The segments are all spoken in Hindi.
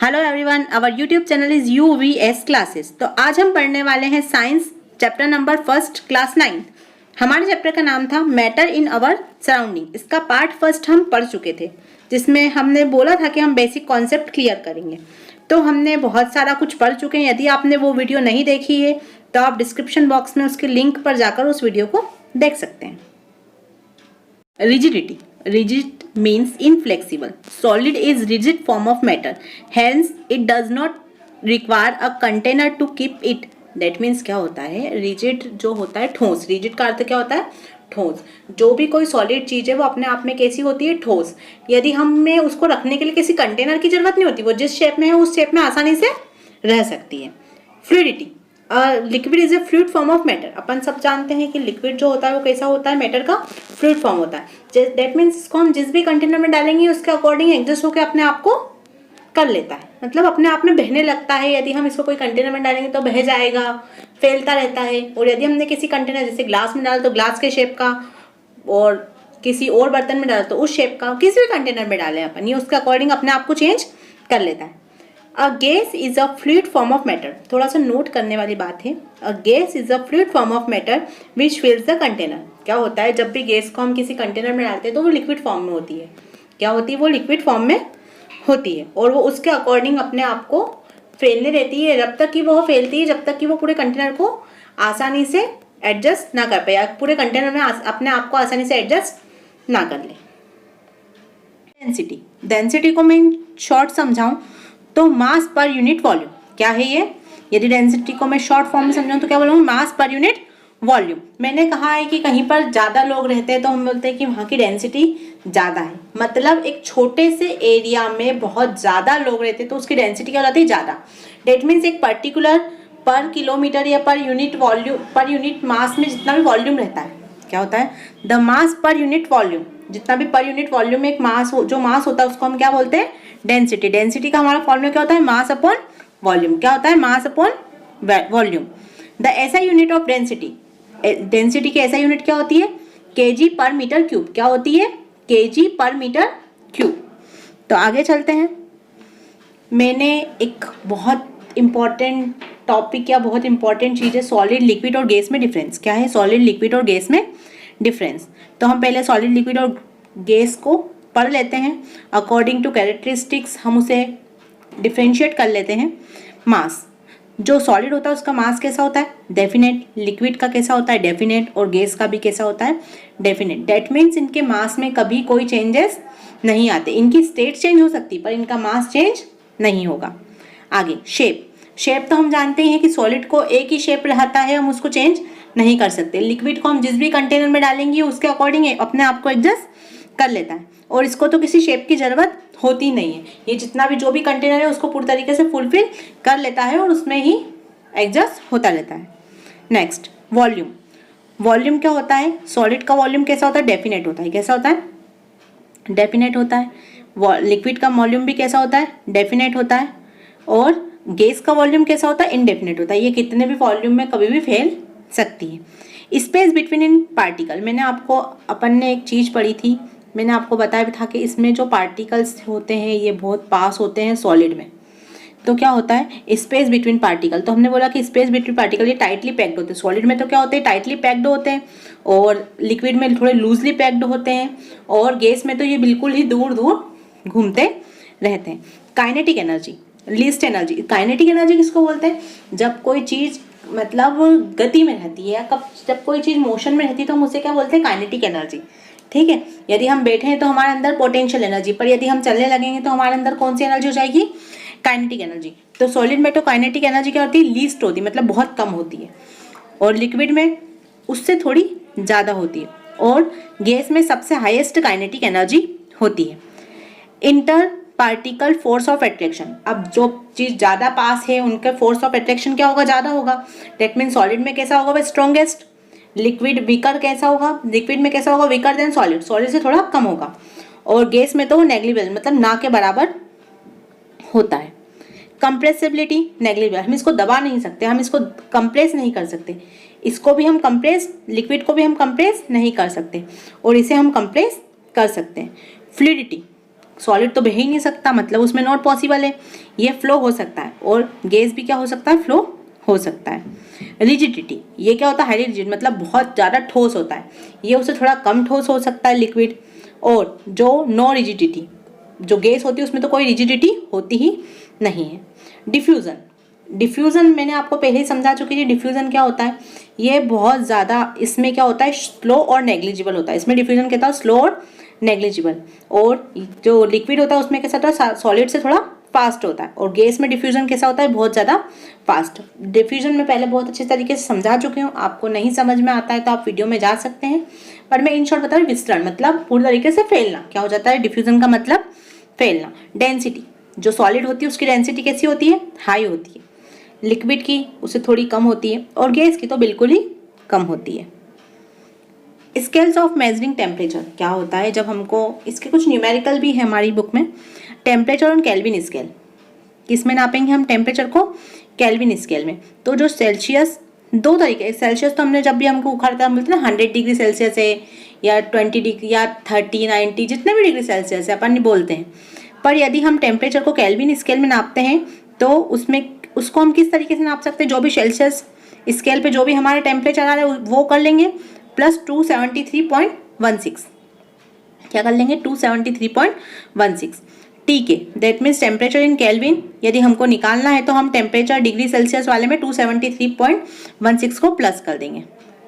Hello everyone, our YouTube channel is UVS classes. तो आज हम पढ़ने वाले हैं science chapter number first class 9। हमारे चैप्टर का नाम था मैटर इन आवर सराउंडिंग। इसका पार्ट फर्स्ट हम पढ़ चुके थे, जिसमें हमने बोला था कि हम बेसिक कॉन्सेप्ट क्लियर करेंगे। तो हमने बहुत सारा कुछ पढ़ चुके हैं। यदि आपने वो वीडियो नहीं देखी है तो आप डिस्क्रिप्शन बॉक्स में उसके लिंक पर जाकर उस वीडियो को देख सकते हैं। Rigidity. Rigid means inflexible. Solid is rigid form of matter. Hence, it does not require a container to keep it. That means क्या होता है? Rigid जो होता है ठोस। Rigid का अर्थ क्या होता है? ठोस। जो भी कोई सॉलिड चीज है वो अपने आप में कैसी होती है? ठोस। यदि हमें उसको रखने के लिए किसी कंटेनर की जरूरत नहीं होती, वो जिस शेप में है उस शेप में आसानी से रह सकती है। Fluidity. Liquid is a fluid form of matter. अपन सब जानते हैं कि लिक्विड जो होता है वो कैसा होता है? मैटर का फ्लूइड फॉर्म होता है। दैट मीन्स इसको हम जिस भी कंटेनर में डालेंगे उसके अकॉर्डिंग एडजस्ट होकर अपने आप को कर लेता है, मतलब अपने आप में बहने लगता है। यदि हम इसको कोई कंटेनर में डालेंगे तो बह जाएगा, फैलता रहता है। और यदि हमने किसी कंटेनर जैसे ग्लास में डाला तो ग्लास के शेप का, और किसी और बर्तन में डाला तो उस शेप का, किसी भी कंटेनर में डालें अपन, ये उसके अकॉर्डिंग अपने आप को चेंज कर लेता है। A gas is a fluid form of matter. थोड़ा सा नोट करने वाली बात है। A gas is a fluid form of matter which फिल्स the container. क्या होता है? जब भी गैस को हम किसी कंटेनर में डालते हैं तो वो लिक्विड फॉर्म में होती है। क्या होती है? वो लिक्विड फॉर्म में होती है और वो उसके अकॉर्डिंग अपने आप को फैलने देती है, जब तक कि वो फैलती है, जब तक कि वो पूरे कंटेनर को आसानी से एडजस्ट ना कर पाए, या पूरे कंटेनर में अपने आप को आसानी से एडजस्ट ना कर ले। डेंसिटी। डेंसिटी को मैं शॉर्ट समझाऊं तो मास पर यूनिट वॉल्यूम। क्या है ये? यदि डेंसिटी को मैं शॉर्ट फॉर्म में समझाऊं तो क्या बोलूँगा? मास पर यूनिट वॉल्यूम। मैंने कहा है कि कहीं पर ज़्यादा लोग रहते हैं तो हम बोलते हैं कि वहाँ की डेंसिटी ज़्यादा है। मतलब एक छोटे से एरिया में बहुत ज़्यादा लोग रहते हैं तो उसकी डेंसिटी क्या हो जाती है? ज़्यादा। डेट मीन्स एक पर्टिकुलर पर किलोमीटर या per unit volume, per unit mass में जितना भी वॉल्यूम रहता है, क्या होता है? The mass per unit volume. जितना भी पर यूनिट वॉल्यूम में एक मास हो, जो मास होता है उसको हम क्या बोलते हैं? डेंसिटी। डेंसिटी का हमारा फॉर्मूला क्या होता है? Mass upon volume. क्या होता है? Mass upon volume. द ऐसा यूनिट ऑफ डेंसिटी। डेंसिटी की ऐसा यूनिट क्या होती है? केजी पर मीटर क्यूब। क्या होती है? केजी पर मीटर क्यूब। तो आगे चलते हैं। मैंने एक बहुत इंपॉर्टेंट टॉपिक या बहुत इंपॉर्टेंट चीज़ है सॉलिड, लिक्विड और गैस में डिफरेंस। क्या है सॉलिड, लिक्विड और गैस में डिफरेंस? तो हम पहले सॉलिड, लिक्विड और गैस को पढ़ लेते हैं। अकॉर्डिंग टू कैरेक्टरिस्टिक्स हम उसे डिफ्रेंशिएट कर लेते हैं। मास। जो सॉलिड होता है उसका मास कैसा होता है? डेफिनेट। लिक्विड का कैसा होता है? डेफिनेट। और गैस का भी कैसा होता है? डेफिनेट। डेट मीन्स इनके मास में कभी कोई चेंजेस नहीं आते। इनकी स्टेट चेंज हो सकती है पर इनका मास चेंज नहीं होगा। आगे शेप। शेप तो हम जानते हैं कि सॉलिड को एक ही शेप रहता है, हम उसको चेंज नहीं कर सकते। लिक्विड को हम जिस भी कंटेनर में डालेंगे उसके अकॉर्डिंग अपने आप को एडजस्ट कर लेता है, और इसको तो किसी शेप की ज़रूरत होती नहीं है। ये जितना भी जो भी कंटेनर है उसको पूरी तरीके से फुलफिल कर लेता है और उसमें ही एडजस्ट होता रहता है। Next volume. वॉल्यूम क्या होता है? सॉलिड का वॉल्यूम कैसा होता है? डेफिनेट होता है। कैसा होता है? डेफिनेट होता है। लिक्विड का वॉल्यूम भी कैसा होता है? डेफिनेट होता है। और गैस का वॉल्यूम कैसा होता है? इनडेफिनेट होता है। ये कितने भी वॉल्यूम में कभी भी फैल सकती है। स्पेस बिटवीन इन पार्टिकल। मैंने आपको, अपन ने एक चीज़ पढ़ी थी, मैंने आपको बताया भी था कि इसमें जो पार्टिकल्स होते हैं ये बहुत पास होते हैं सॉलिड में। तो क्या होता है? Space between particle. तो हमने बोला कि स्पेस बिटवीन पार्टिकल ये टाइटली पैक्ड होते हैं। सॉलिड में तो क्या होते हैं? टाइटली पैक्ड होते हैं, और लिक्विड में थोड़े लूजली पैक्ड होते हैं, और गैस में तो ये बिल्कुल ही दूर दूर घूमते रहते हैं। Kinetic energy, least energy. Kinetic energy किसको बोलते हैं? जब कोई चीज़ मतलब गति में रहती है, जब कोई चीज़ मोशन में रहती है तो हम उसे क्या बोलते हैं? Kinetic energy. ठीक है। यदि हम बैठे हैं तो हमारे अंदर पोटेंशियल एनर्जी, पर यदि हम चलने लगेंगे तो हमारे अंदर कौन सी एनर्जी हो जाएगी? Kinetic energy. तो सॉलिड में तो काइनेटिक एनर्जी क्या होती है? लीस्ट होती है, मतलब बहुत कम होती है, और लिक्विड में उससे थोड़ी ज़्यादा होती है, और गैस में सबसे हाईएस्ट काइनेटिक एनर्जी होती है। Inter particle force of attraction. अब जो चीज़ ज़्यादा पास है उनका फोर्स ऑफ अट्रैक्शन क्या होगा? ज़्यादा होगा। दैट मीन सॉलिड में कैसा होगा? वह स्ट्रॉन्गेस्ट। लिक्विड वीकर कैसा होगा? लिक्विड में कैसा होगा? Weaker then solid. सॉलिड से थोड़ा कम होगा। और गैस में तो वो नेग्लिजिबल, मतलब ना के बराबर होता है। Compressibility negligible. हम इसको दबा नहीं सकते, हम इसको कंप्रेस नहीं कर सकते। इसको भी हम कंप्रेस, लिक्विड को भी हम कंप्रेस नहीं कर सकते, और इसे हम कंप्रेस कर सकते हैं। फ्लूइडिटी। सॉलिड तो बह ही नहीं सकता, मतलब उसमें नॉट पॉसिबल है। ये फ्लो हो सकता है, और गैस भी क्या हो सकता है, फ्लो हो सकता है। रिजिडिटी, ये क्या होता है, हाईली रिजिड, मतलब बहुत ज़्यादा ठोस होता है, ये उससे थोड़ा कम ठोस हो सकता है लिक्विड। और जो नो रिजिडिटी, जो गैस होती है उसमें तो कोई रिजिडिटी होती ही नहीं है। डिफ्यूज़न, डिफ्यूज़न मैंने आपको पहले ही समझा चुकी थी। डिफ्यूज़न क्या होता है, ये बहुत ज़्यादा, इसमें क्या होता है, स्लो और नेग्लिजिबल होता है। इसमें डिफ्यूज़न कहता है स्लो और नेग्लिजिबल। और जो लिक्विड होता है उसमें कैसा होता है, सॉलिड से थोड़ा फास्ट होता है। और गैस में डिफ्यूज़न कैसा होता है, बहुत ज़्यादा फास्ट। डिफ्यूज़न में पहले बहुत अच्छे तरीके से समझा चुकी हूँ, आपको नहीं समझ में आता है तो आप वीडियो में जा सकते हैं, पर मैं इन शॉर्ट बता रही हूँ। विस्तरण मतलब पूरी तरीके से फैलना, क्या हो जाता है डिफ्यूज़न का मतलब, फैलना। डेंसिटी, जो सॉलिड होती है उसकी डेंसिटी कैसी होती है, हाई होती है। लिक्विड की उससे थोड़ी कम होती है, और गैस की तो बिल्कुल ही कम होती है। स्केल्स ऑफ मेजरिंग टेम्परेचर क्या होता है, जब हमको, इसके कुछ न्यूमेरिकल भी है हमारी बुक में। टेम्परेचर ऑन केल्विन स्केल, किस में नापेंगे हम टेम्परेचर को, केल्विन स्केल में। तो जो सेल्सियस, दो तरीके, सेल्सियस तो हमने जब भी हमको उखाड़ता है हम बोलते हैं 100 डिग्री सेल्सियस है, या 20 डिग्री, या 30, 90, जितने भी डिग्री सेल्सियस है अपन नहीं बोलते हैं। पर यदि हम टेम्परेचर को केल्विन स्केल में नापते हैं तो उसमें, उसको हम किस तरीके से नाप सकते हैं, जो भी सेल्सियस स्केल पे जो भी हमारे टेम्परेचर आ रहा है वो कर लेंगे, प्लस 273.16, क्या कर लेंगे, 273.16। ठीक है, that means temperature in kelvin यदि हमको निकालना है तो हम टेम्परेचर डिग्री सेल्सियस वाले में 273.16 को प्लस कर देंगे।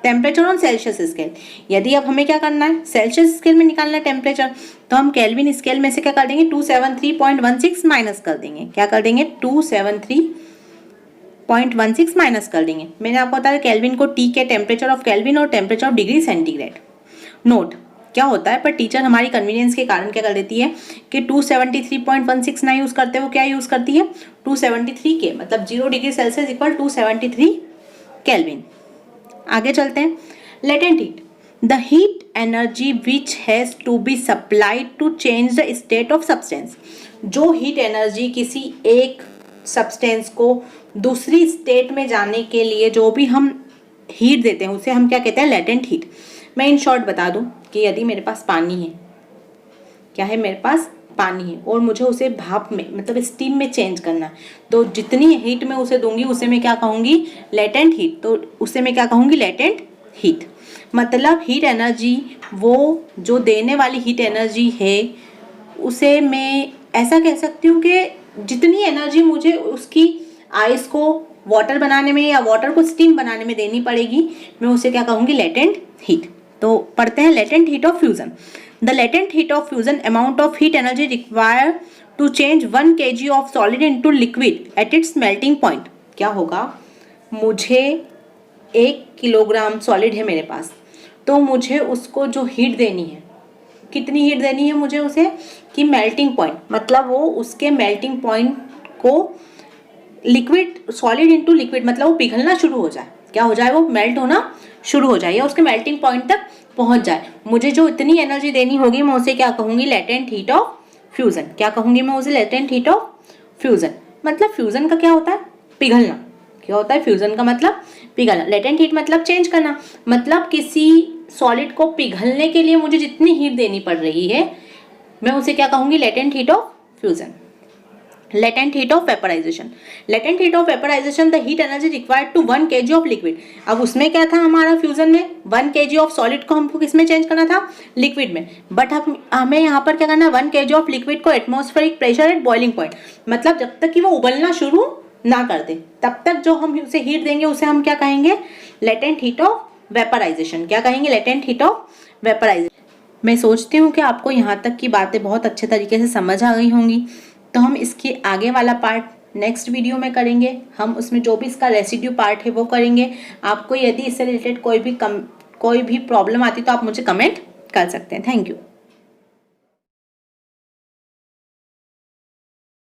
टेम्परेचर ऑन सेल्सियस स्केल, यदि अब हमें क्या करना है, सेल्सियस स्केल में निकालना है टेम्परेचर, तो हम केल्विन स्केल में से क्या कर देंगे, 273.16 माइनस कर देंगे। क्या कर देंगे, 273.16 माइनस कर देंगे। मैंने आपको बताया केल्विन को टी के, टेम्परेचर ऑफ केल्विन और temperature of degree centigrade. Note क्या होता है, पर टीचर हमारी कन्वीनियंस के कारण क्या कर देती है कि 273.16 ना यूज़ करते, वो क्या यूज़ करती है, 273 के, मतलब 0 डिग्री सेल्सियस इक्वल 273 केल्विन। आगे चलते हैं। Latent heat, the heat energy which has to be supplied to change the state of substance, जो हीट एनर्जी किसी एक सब्सटेंस को दूसरी स्टेट में जाने के लिए जो भी हम हीट देते हैं उसे हम क्या कहते हैं, लेटेंट हीट। मैं इन शॉर्ट बता दूं कि यदि मेरे पास पानी है, क्या है, मेरे पास पानी है और मुझे उसे भाप में, मतलब स्टीम में चेंज करना है, तो जितनी हीट मैं उसे दूंगी उसे मैं क्या कहूँगी, लेटेंट हीट। तो उसे मैं क्या कहूँगी, लेटेंट हीट। मतलब हीट एनर्जी, वो जो देने वाली हीट एनर्जी है उसे मैं ऐसा कह सकती हूँ कि जितनी एनर्जी मुझे उसकी आइस को वाटर बनाने में या वाटर को स्टीम बनाने में देनी पड़ेगी, मैं उसे क्या कहूँगी, लेटेंट हीट। तो पढ़ते हैं latent heat of fusion. The latent heat of fusion, amount of heat energy require to change 1 kg of solid into liquid at its melting point. क्या होगा, मुझे 1 किलोग्राम सॉलिड है मेरे पास, तो मुझे उसको जो हीट देनी है, कितनी हीट देनी है मुझे उसे, कि मेल्टिंग पॉइंट, मतलब वो उसके मेल्टिंग पॉइंट को लिक्विड, सॉलिड इनटू लिक्विड, मतलब वो पिघलना शुरू हो जाए, क्या हो जाए, वो मेल्ट होना शुरू हो जाए या उसके मेल्टिंग पॉइंट तक पहुंच जाए। मुझे जो इतनी एनर्जी देनी होगी मैं उसे क्या कहूँगी, लेटेंट हीट ऑफ फ्यूजन। क्या कहूँगी मैं उसे, लेटेंट हीट ऑफ फ्यूजन। मतलब फ्यूजन का क्या होता है, पिघलना। क्या होता है फ्यूजन का मतलब, पिघलना। लेटेंट हीट मतलब चेंज करना, मतलब किसी सॉलिड को पिघलने के लिए मुझे जितनी हीट देनी पड़ रही है मैं उसे क्या कहूँगी, latent heat of fusion. Latent heat of vaporisation, latent heat vaporisation the heat energy required to 1 kg of liquid. अब उसमें क्या था हमारा फ्यूजन में, 1 kg ऑफ सॉलिड को हमको किस में चेंज करना था, लिक्विड में। बट हमें यहाँ पर क्या करना है, 1 kg ऑफ लिक्विड को atmospheric pressure at boiling point, मतलब जब तक कि वो उबलना शुरू ना कर दे तब तक जो हम उसे हीट देंगे उसे हम क्या कहेंगे, लेटेंट हीट ऑफ वेपराइजेशन। क्या कहेंगे, लेटेंट हीट ऑफ वेपराइजेशन। मैं सोचती हूँ कि आपको यहाँ तक की बातें बहुत अच्छे तरीके से समझ आ गई होंगी। तो हम इसके आगे वाला पार्ट नेक्स्ट वीडियो में करेंगे। हम उसमें जो भी इसका रेसिड्यू पार्ट है वो करेंगे। आपको यदि इससे रिलेटेड कोई भी प्रॉब्लम आती तो आप मुझे कमेंट कर सकते हैं। Thank you.